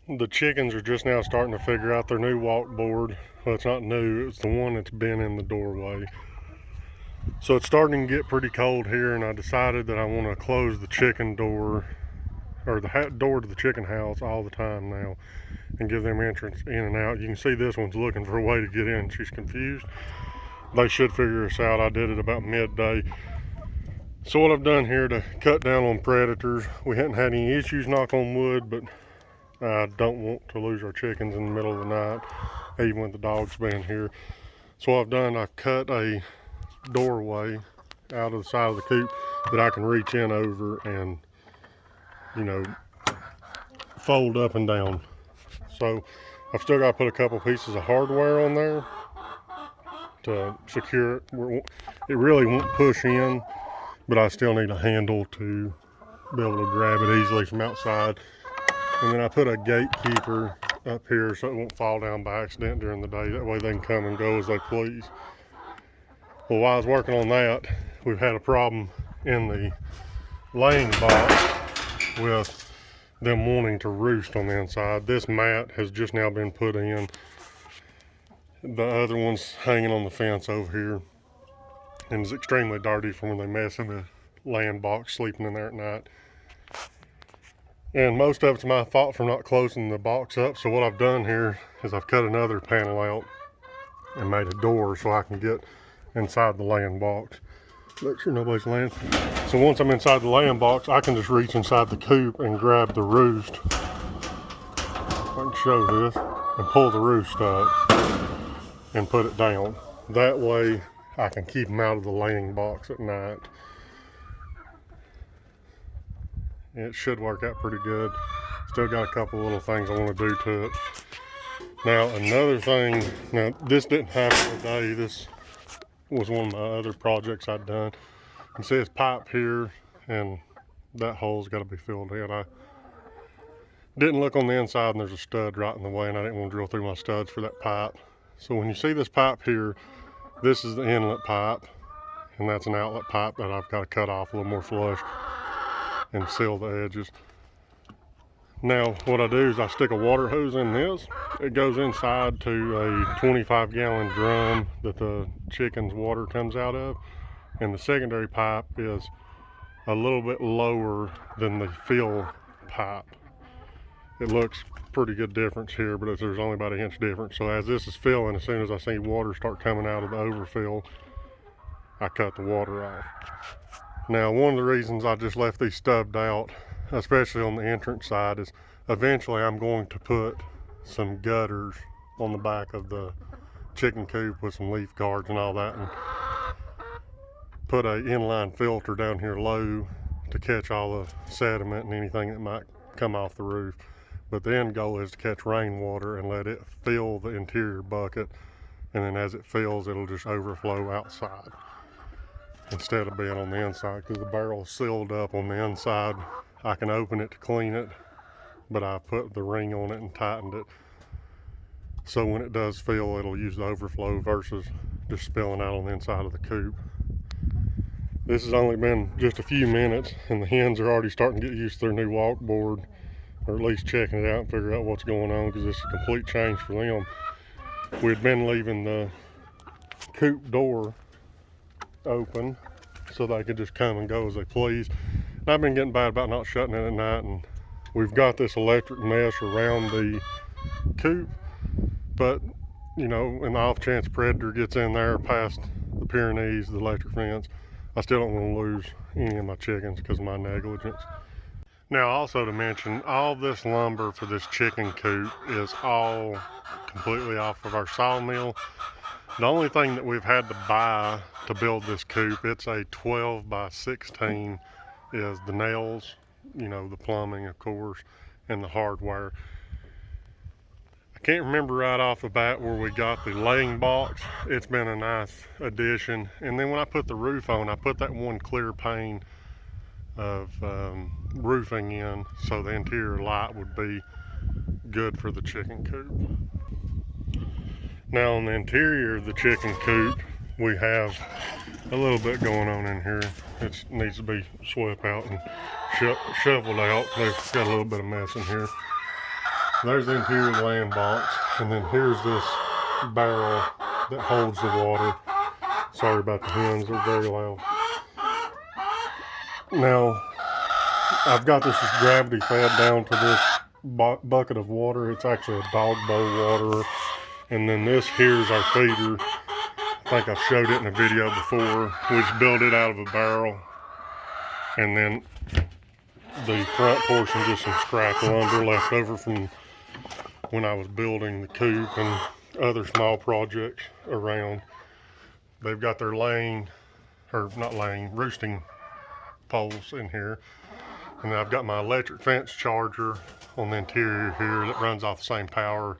the chickens are just now starting to figure out their new walk board. Well, it's not new, it's the one that's been in the doorway. So it's starting to get pretty cold here, and I decided that I want to close the chicken door, or the door to the chicken house all the time now, and give them entrance in and out. You can see this one's looking for a way to get in. She's confused. They should figure this out. I did it about midday. So what I've done here to cut down on predators, we hadn't had any issues, knock on wood, but I don't want to lose our chickens in the middle of the night, even with the dogs being here. So what I've done, I've cut a doorway out of the side of the coop that I can reach in over and, you know, fold up and down. So I've still got to put a couple pieces of hardware on there to secure it. It really won't push in, but I still need a handle to be able to grab it easily from outside. And then I put a gatekeeper up here so it won't fall down by accident during the day. That way they can come and go as they please. Well, while I was working on that, we've had a problem in the laying box with them wanting to roost on the inside. This mat has just now been put in. The other one's hanging on the fence over here and is extremely dirty from when they mess in the laying box, sleeping in there at night. And most of it's my fault for not closing the box up. So what I've done here is I've cut another panel out and made a door so I can get inside the laying box. Make sure nobody's laying. So once I'm inside the laying box, I can just reach inside the coop and grab the roost. If I can show this, and pull the roost up and put it down. That way I can keep them out of the laying box at night. It should work out pretty good. Still got a couple little things I want to do to it. Now another thing, now this didn't happen today. This was one of my other projects I'd done. You can see this pipe here, and that hole's got to be filled in. I didn't look on the inside, and there's a stud right in the way, and I didn't want to drill through my studs for that pipe. So when you see this pipe here, this is the inlet pipe, and that's an outlet pipe that I've got to cut off a little more flush and seal the edges. Now what I do is I stick a water hose in this. It goes inside to a 25-gallon drum that the chicken's water comes out of, and the secondary pipe is a little bit lower than the fill pipe. It looks pretty good difference here, but there's only about an inch difference. So as this is filling, as soon as I see water start coming out of the overfill, I cut the water off. Now, one of the reasons I just left these stubbed out, especially on the entrance side, is eventually I'm going to put some gutters on the back of the chicken coop with some leaf guards and all that, and put a inline filter down here low to catch all the sediment and anything that might come off the roof. But the end goal is to catch rainwater and let it fill the interior bucket, and then as it fills, it'll just overflow outside instead of being on the inside, because the barrel's sealed up on the inside. I can open it to clean it, but I put the ring on it and tightened it so when it does fill, it'll use the overflow versus just spilling out on the inside of the coop. This has only been just a few minutes, and the hens are already starting to get used to their new walk board, or at least checking it out and figure out what's going on, because this is a complete change for them. We had been leaving the coop door open so they could just come and go as they please. And I've been getting bad about not shutting it at night, and we've got this electric mesh around the coop, but you know, in the off chance a predator gets in there past the Pyrenees, the electric fence, I still don't want to lose any of my chickens because of my negligence. Now also to mention, all this lumber for this chicken coop is all completely off of our sawmill. The only thing that we've had to buy to build this coop, it's a 12 by 16, is the nails, you know, the plumbing of course, and the hardware. I can't remember right off the bat where we got the laying box. It's been a nice addition. And then when I put the roof on, I put that one clear pane of roofing in so the interior light would be good for the chicken coop. Now on the interior of the chicken coop, we have a little bit going on in here. It needs to be swept out and shoveled out. They've got a little bit of mess in here. There's the interior laying box, and then here's this barrel that holds the water. Sorry about the hens, they're very loud. Now, I've got this gravity fed down to this bucket of water. It's actually a dog bowl water. And then this here's our feeder. I think I've showed it in a video before. We just built it out of a barrel. And then the front portion, just some scrap lumber left over from when I was building the coop and other small projects around. They've got their roosting poles in here. And then I've got my electric fence charger on the interior here that runs off the same power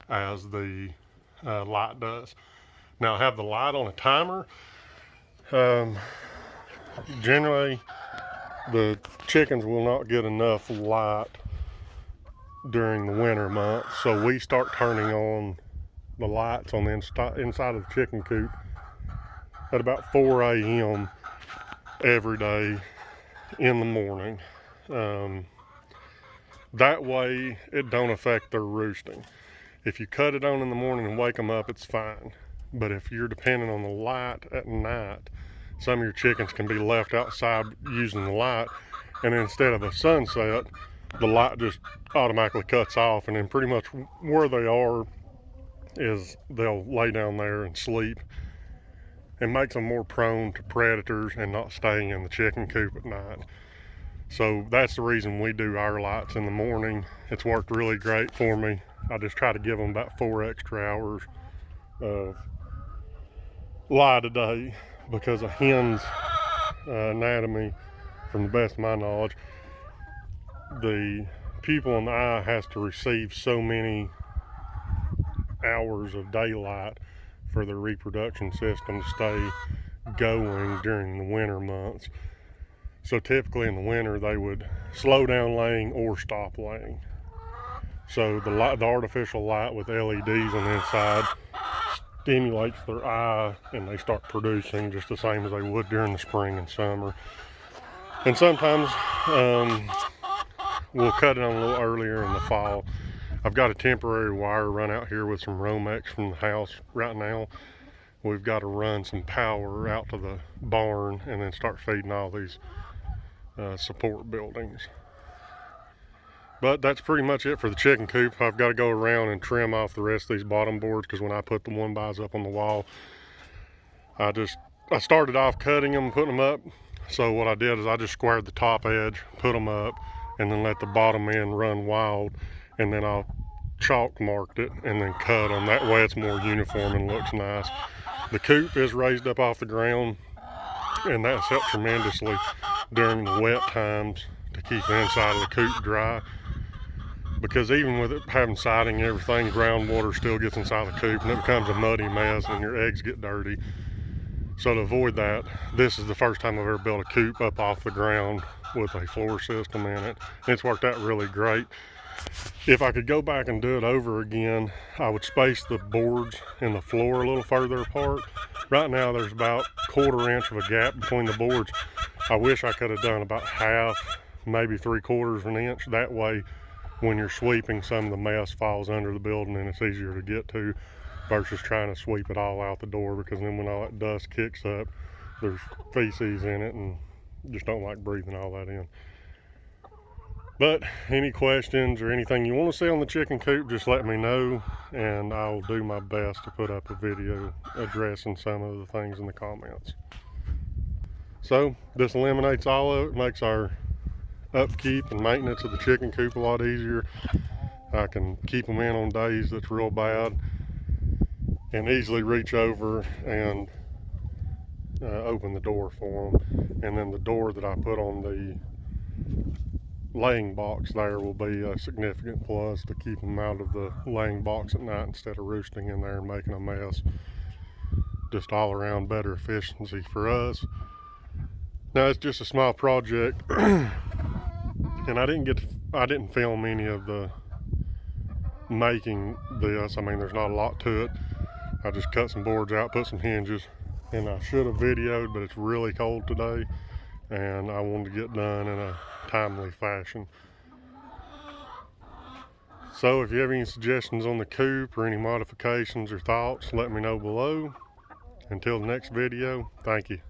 as the light does. Now I have the light on a timer. Generally, the chickens will not get enough light during the winter months, so we start turning on the lights on the inside of the chicken coop at about 4 a.m. every day in the morning. That way it don't affect their roosting. If you cut it on in the morning and wake them up, it's fine. But if you're depending on the light at night, some of your chickens can be left outside using the light, and instead of a sunset, the light just automatically cuts off, and then pretty much where they are is they'll lay down there and sleep, and makes them more prone to predators and not staying in the chicken coop at night. So that's the reason we do our lights in the morning. It's worked really great for me. I just try to give them about 4 extra hours of light a day, because a hen's anatomy, from the best of my knowledge, the pupil in the eye has to receive so many hours of daylight for their reproduction system to stay going during the winter months. So typically in the winter they would slow down laying or stop laying. So the artificial light with LEDs on the inside stimulates their eye, and they start producing just the same as they would during the spring and summer. And sometimes we'll cut it on a little earlier in the fall. I've got a temporary wire run out here with some Romex from the house right now. We've got to run some power out to the barn and then start feeding all these support buildings. But that's pretty much it for the chicken coop. I've got to go around and trim off the rest of these bottom boards, because when I put the 1-bys up on the wall, I started off cutting them, putting them up. So what I did is I just squared the top edge, put them up, and then let the bottom end run wild, and then I'll chalk marked it and then cut them. That way it's more uniform and looks nice. The coop is raised up off the ground, and that's helped tremendously during the wet times to keep the inside of the coop dry. Because even with it having siding and everything, groundwater still gets inside the coop and it becomes a muddy mess and your eggs get dirty. So to avoid that, this is the first time I've ever built a coop up off the ground with a floor system in it. It's worked out really great. If I could go back and do it over again, I would space the boards and the floor a little further apart. Right now there's about 1/4 inch of a gap between the boards. I wish I could have done about half, maybe 3/4 of an inch. That way when you're sweeping, some of the mess falls under the building and it's easier to get to, versus trying to sweep it all out the door, because then when all that dust kicks up, there's feces in it and just don't like breathing all that in. But any questions or anything you want to see on the chicken coop, just let me know, and I'll do my best to put up a video addressing some of the things in the comments. So this eliminates all of it, makes our upkeep and maintenance of the chicken coop a lot easier. I can keep them in on days that's real bad and easily reach over and open the door for them. And then the door that I put on the laying box there will be a significant plus to keep them out of the laying box at night instead of roosting in there and making a mess. Just all around better efficiency for us. Now it's just a small project and I didn't film any of the making this. I mean, there's not a lot to it. I just cut some boards out, put some hinges, and I should have videoed, but it's really cold today and I wanted to get done in a timely fashion. So if you have any suggestions on the coop or any modifications or thoughts, let me know below. Until the next video, thank you.